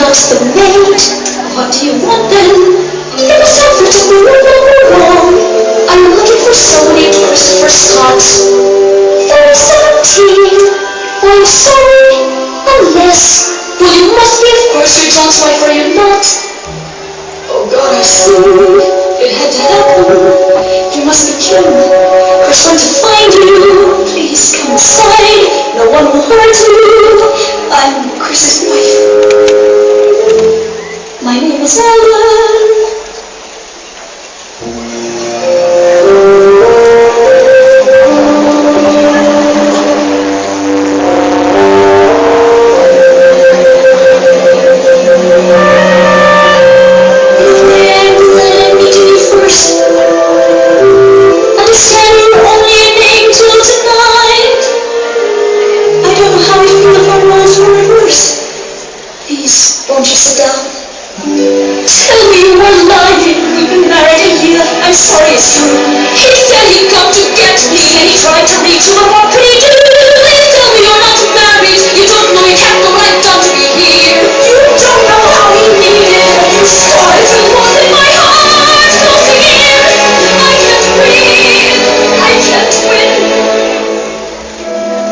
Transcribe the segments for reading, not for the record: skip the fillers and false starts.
lost the mate. What do you want then? You must have to do wrong. I'm looking for somebody to Christopher Scott's. 17. I'm sorry, unless. Well, you must be, of course, you're John's wife, are you not? Oh God, I see. It had to happen. You must be Kim. Chris went to find you. Please come inside. No one will hurt you. I'm Chris's wife. My name is Ellen. Won't you sit down? Tell me you were lying. We've been married a year. I'm sorry it's true. He said he'd come to get me, and he tried to reach you, but what could he do? Please tell me you're not married. You don't know you can't know what I've done to be here. You don't know how he needed. You started to want in my heart. Closing in. I can't breathe. I can't win.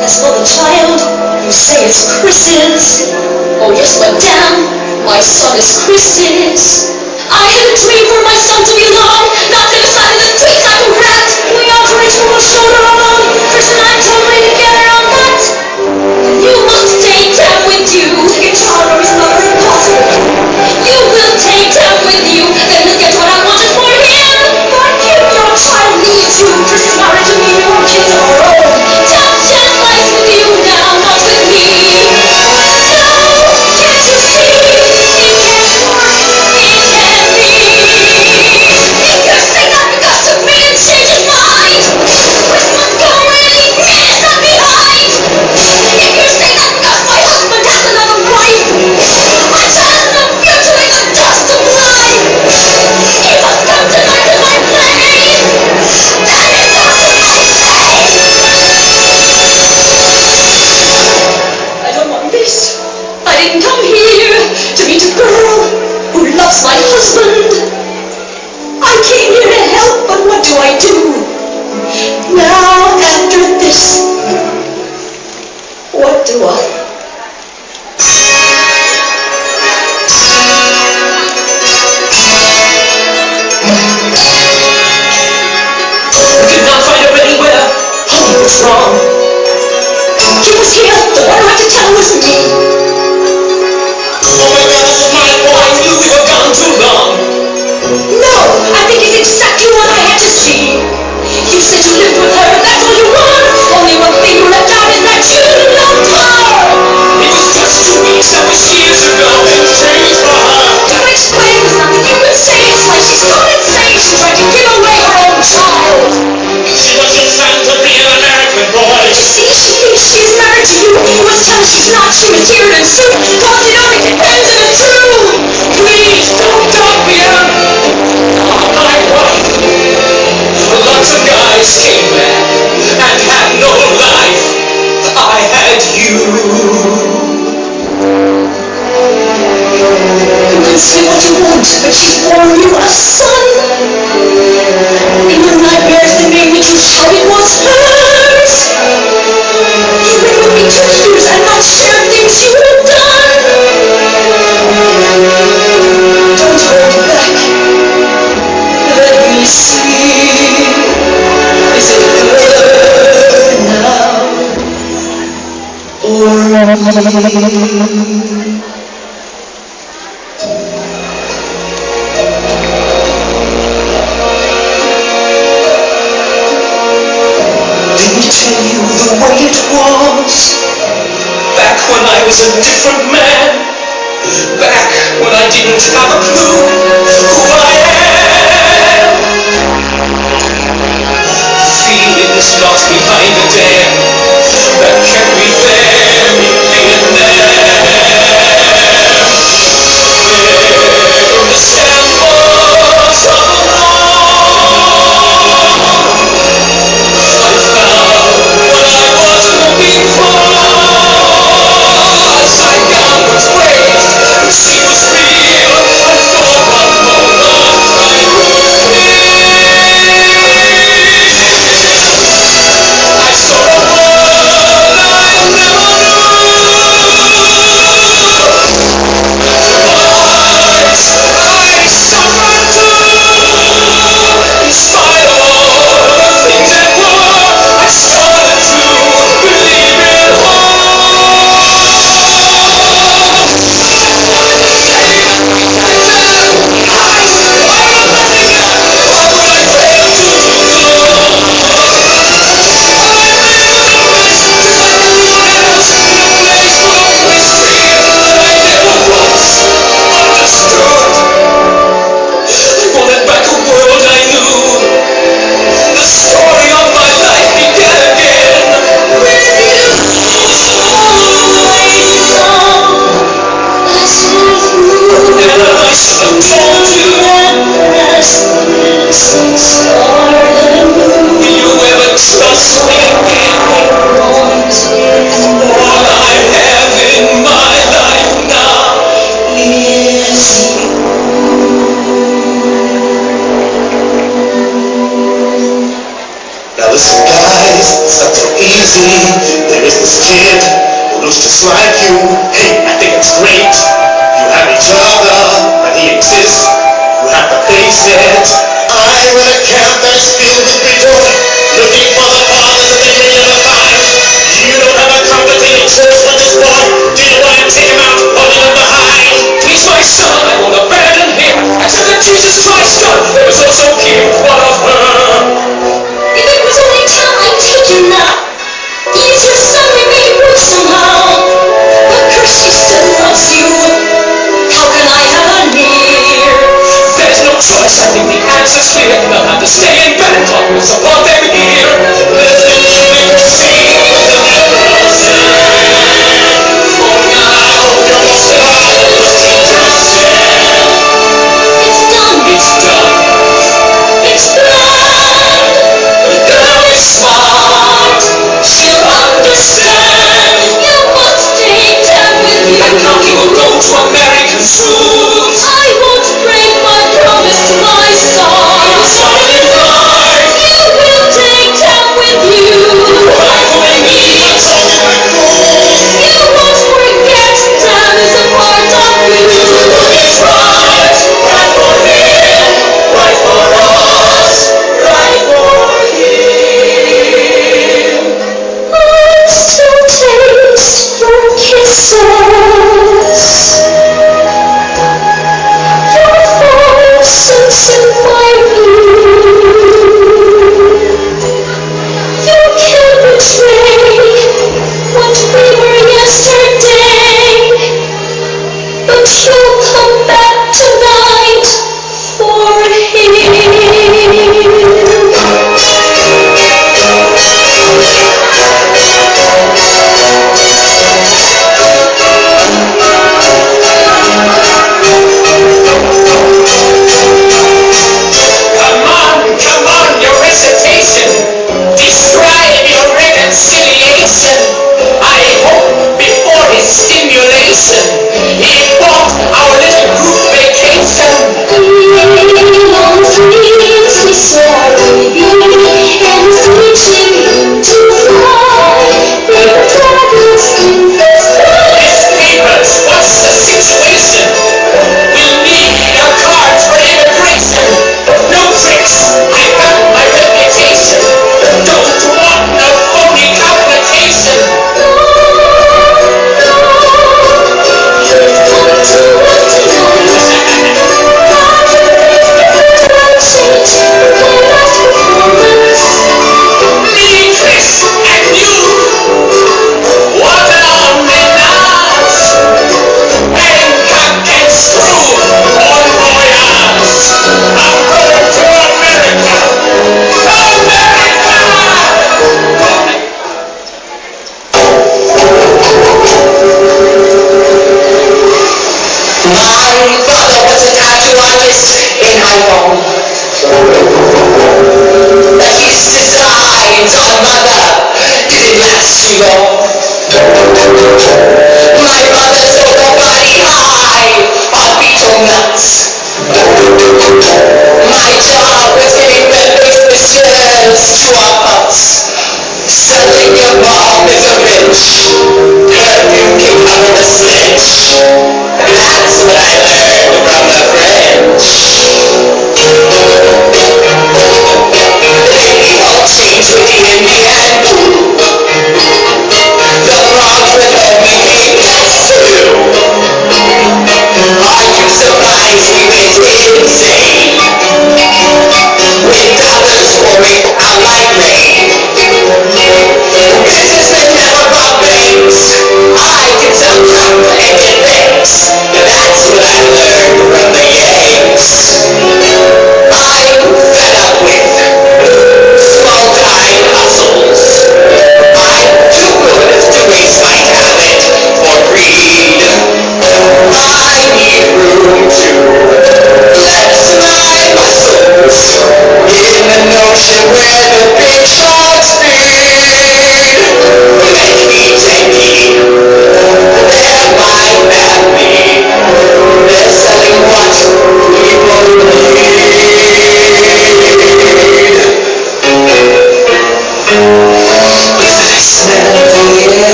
As for the child, you say it's Chris's. Oh yes, but damn, my son is Chris's. I had a dream for my son to be alone, not live aside in the streets like a rat. We all reach for a shoulder alone. Chris and I totally together on that. You must take him with you. Your child or his mother impossible. You will take him with you, then he'll get what I wanted for him. But if your child needs you, Chris is married to me, your kids are our own. Tell Jen lies with you now, not with me. My husband. I came here to help, but what do I do? Now, after this, what do I? Could not find him anywhere. Honey, what's wrong? He was here. The one who had to tell was me. Too long. No, I think it's exactly what I had to see. You said you lived with her, that's all you want. Only one thing you left out is that you loved her. It was just 2 weeks, that was years ago. Things changed for her. To explain, there's nothing you can say. It's like she's gone insane. She tried to give away her own child. She wasn't found to be an American boy. You see, she thinks she's married to you. You must tell her she's not. She was here in a suit. Cause you know it depends if it's true. Please don't dump him. My wife. Lots of guys came back and had no life. I had you. You can say what you want, but she's born you a son. In your nightmares, the name that you shout it was hers. You've been with me 2 years and not shared things you have done. Don't hold back. Let me see. Is it good now? Or let me tell you the way it was. Back when I was a different man. Back when I didn't have a clue who I am. Feelings lost behind a dam that kept me there in Vietnam. There in the sandbars of the wall, I found what I was looking for. I got what's waste. See just like you. Hey, I think it's great. You have each other, and he exists. You have to face it. I'm in a camp that's filled with people looking for the father that they may never find. You don't have a complicated choice with this boy. Do you want to take him out or leave him behind? He's my son, I won't abandon him. Accept that Jesus Christ done. It was also king. What of her? If it was only time, I'd take you now. He's your son, we make it work somehow. But curse, she still loves you. How can I have her near? There's no choice, I think the answer's clear. They'll have to stay in bed and talk with support them here. Listen to me sing the liberal sing. For now, your son must teach yourself. It's done. It's done. It's done. The girl is smart. She'll understand. You must take time with you. And now he will go to American schools. I won't break my promise to my son. It's not in life. You will take time with you. Right for me, it's all in my rules. You won't forget time is a part of you. It's right. Right for him. Right for us. Right for him. I still taste your kisses, your voices in my room. You can't betray what we were yesterday, but you'll come back tonight for him. Come on, your recitation. Describe your reconciliation. I hope before his stimulation, he bought our little group vacation. Long dreams we saw baby, and he's teaching you to fly. Paper dragons in the sky. His papers, what's the situation? We'll need our cards for immigration. No tricks, I got my reputation. Don't want no phony complication. You've come to us tonight. Change my last performance. Me, Chris, and you. What an menace. Hancock and Screw, bon voyage. I'm going to America. America! My father was an archaeologist in Iran. But his designs on mother didn't last too long. My mother sold her body high on beetle nuts. My job was giving breakfast to our pups.